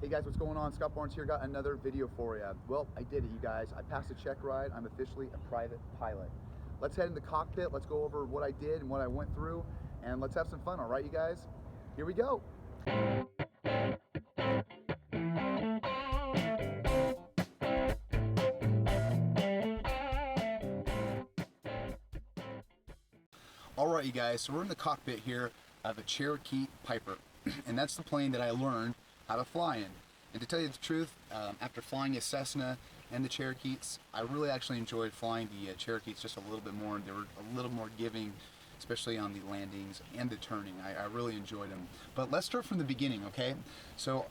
Hey guys, what's going on? Scott Barnes here, got another video for you. Well, I did it, you guys. I passed the check ride. I'm officially a private pilot. Let's head in the cockpit. Let's go over what I did and what I went through, and let's have some fun, all right, you guys? Here we go. All right, you guys, so we're in the cockpit here of a Cherokee Piper, and that's the plane that I learned how to fly in. And to tell you the truth, after flying a Cessna and the Cherokees, I really actually enjoyed flying the Cherokees just a little bit more. They were a little more giving, especially on the landings and the turning. I really enjoyed them. But let's start from the beginning, okay? So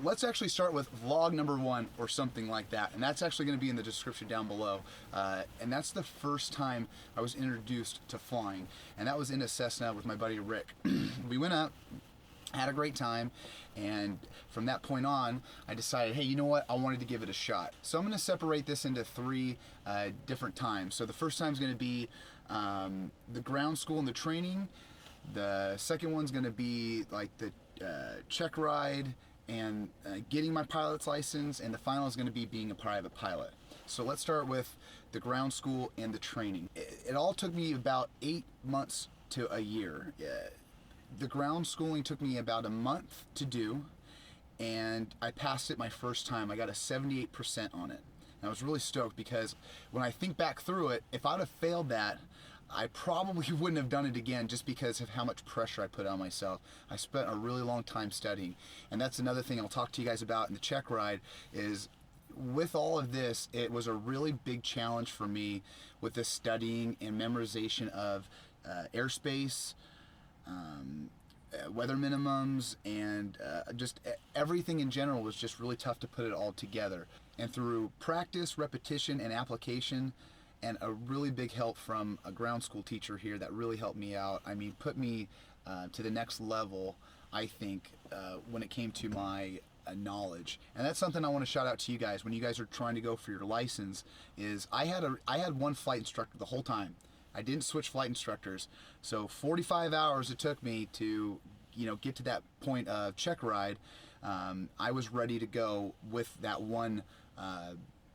let's actually start with vlog number 1 or something like that, and that's actually going to be in the description down below. And that's the first time I was introduced to flying, and that was in a Cessna with my buddy Rick. We went up, had a great time, and from that point on I decided, hey, you know what, I wanted to give it a shot. So I'm going to separate this into 3 different times. So the first time is going to be the ground school and the training. The second one's going to be like the check ride and getting my pilot's license, and the final is going to be being a private pilot. So let's start with the ground school and the training. It all took me about 8 months to a year. The ground schooling took me about a month to do, and I passed it my first time. I got a 78% on it. And I was really stoked because when I think back through it, if I'd have failed that, I probably wouldn't have done it again, just because of how much pressure I put on myself. I spent a really long time studying, and that's another thing I'll talk to you guys about in the check ride. Is with all of this, it was a really big challenge for me with the studying and memorization of airspace, weather minimums, and just everything in general was just really tough to put it all together. And through practice, repetition, and application, and a really big help from a ground school teacher here that really helped me out. I mean, put me to the next level, I think, when it came to my knowledge. And that's something I want to shout out to you guys when you guys are trying to go for your license. Is I had one flight instructor the whole time. I didn't switch flight instructors. So 45 hours it took me to, get to that point of check ride. I was ready to go with that one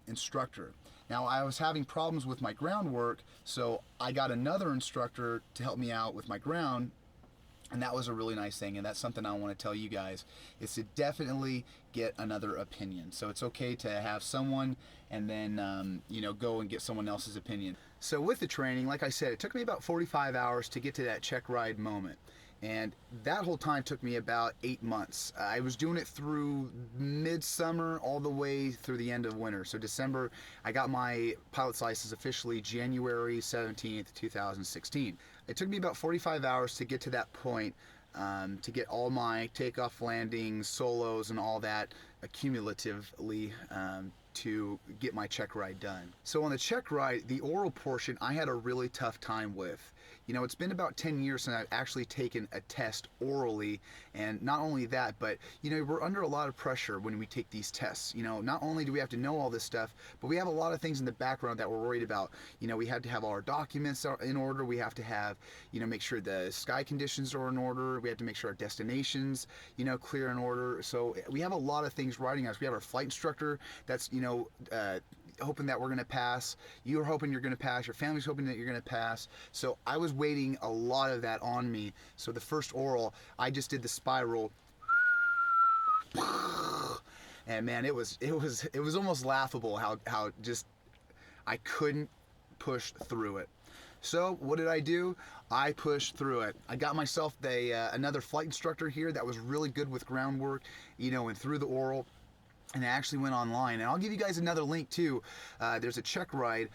instructor. Now I was having problems with my ground work, so I got another instructor to help me out with my ground. And that was a really nice thing, and that's something I want to tell you guys, is to definitely get another opinion. So it's okay to have someone and then go and get someone else's opinion. So with the training, like I said, it took me about 45 hours to get to that check ride moment. And that whole time took me about 8 months. I was doing it through midsummer all the way through the end of winter. So December, I got my pilot's license officially January 17th, 2016. It took me about 45 hours to get to that point, to get all my takeoff, landings, solos, and all that accumulatively to get my check ride done. So on the check ride, the oral portion, I had a really tough time with. It's been about 10 years since I've actually taken a test orally, and not only that, but we're under a lot of pressure when we take these tests. Not only do we have to know all this stuff, but we have a lot of things in the background that we're worried about. We have to have all our documents in order. We have to have, make sure the sky conditions are in order. We have to make sure our destinations, clear in order. So we have a lot of things riding us. We have our flight instructor that's, hoping that we're going to pass. You're hoping you're going to pass. Your family's hoping that you're going to pass. So I was waiting a lot of that on me. So the first oral, I just did the spiral, and man, it was almost laughable how just I couldn't push through it. So what did I do? I pushed through it. I got myself another flight instructor here that was really good with groundwork, and through the oral. And I actually went online, and I'll give you guys another link too. There's a check ride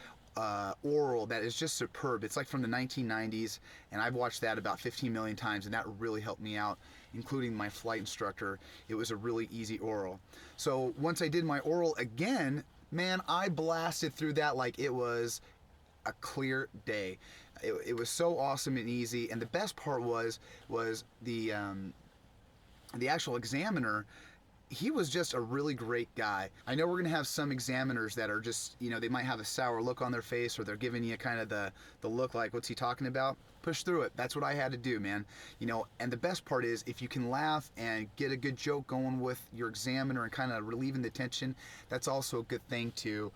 oral that is just superb. It's like from the 1990s, and I've watched that about 15 million times, and that really helped me out, including my flight instructor. It was a really easy oral. So once I did my oral again, man, I blasted through that like it was a clear day. It was so awesome and easy, and the best part was the actual examiner. He was just a really great guy. I know we're gonna have some examiners that are just, they might have a sour look on their face, or they're giving you kind of the look like, what's he talking about? push through it. That's what I had to do, man. You know, and the best part is if you can laugh and get a good joke going with your examiner and kind of relieving the tension, that's also a good thing to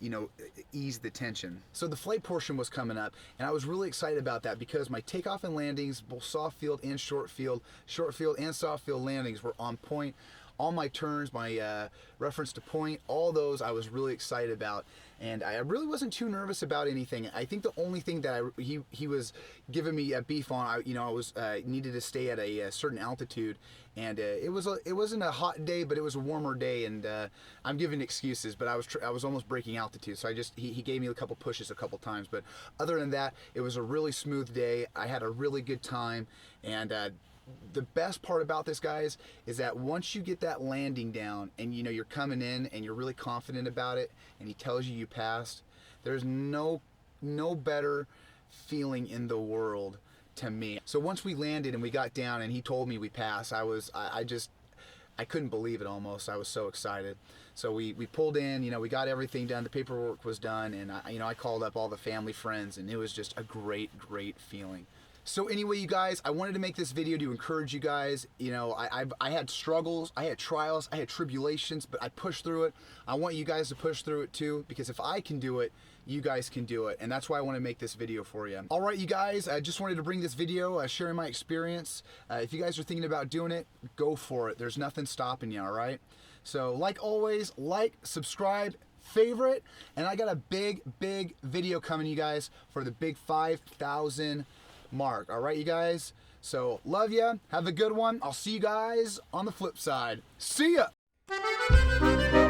you know, ease the tension. So the flight portion was coming up, and I was really excited about that because my takeoff and landings, both soft field and short field and soft field landings were on point. All my turns, my reference to point, all those I was really excited about, and I really wasn't too nervous about anything. I think the only thing that he was giving me a beef on, you know, I was needed to stay at a certain altitude, and it wasn't a hot day, but it was a warmer day, and I'm giving excuses, but I was almost breaking altitude, so he gave me a couple pushes a couple times, but other than that, it was a really smooth day. I had a really good time, and the best part about this, guys, is that once you get that landing down and you know you're coming in and you're really confident about it and he tells you you passed, there's no better feeling in the world to me. So once we landed and we got down and he told me we passed, I couldn't believe it almost. I was so excited. So we pulled in, you know, we got everything done, the paperwork was done, and I called up all the family, friends, and it was just a great feeling. So anyway, you guys, I wanted to make this video to encourage you guys. You know, I had struggles, I had trials, I had tribulations, but I pushed through it. I want you guys to push through it too, because if I can do it, you guys can do it, and that's why I want to make this video for you. All right, you guys, I just wanted to bring this video, sharing my experience. If you guys are thinking about doing it, go for it. There's nothing stopping you, all right? So like always, like, subscribe, favorite, and I got a big video coming, you guys, for the big 5,000 mark. All right, you guys, so love ya, have a good one. I'll see you guys on the flip side. See ya.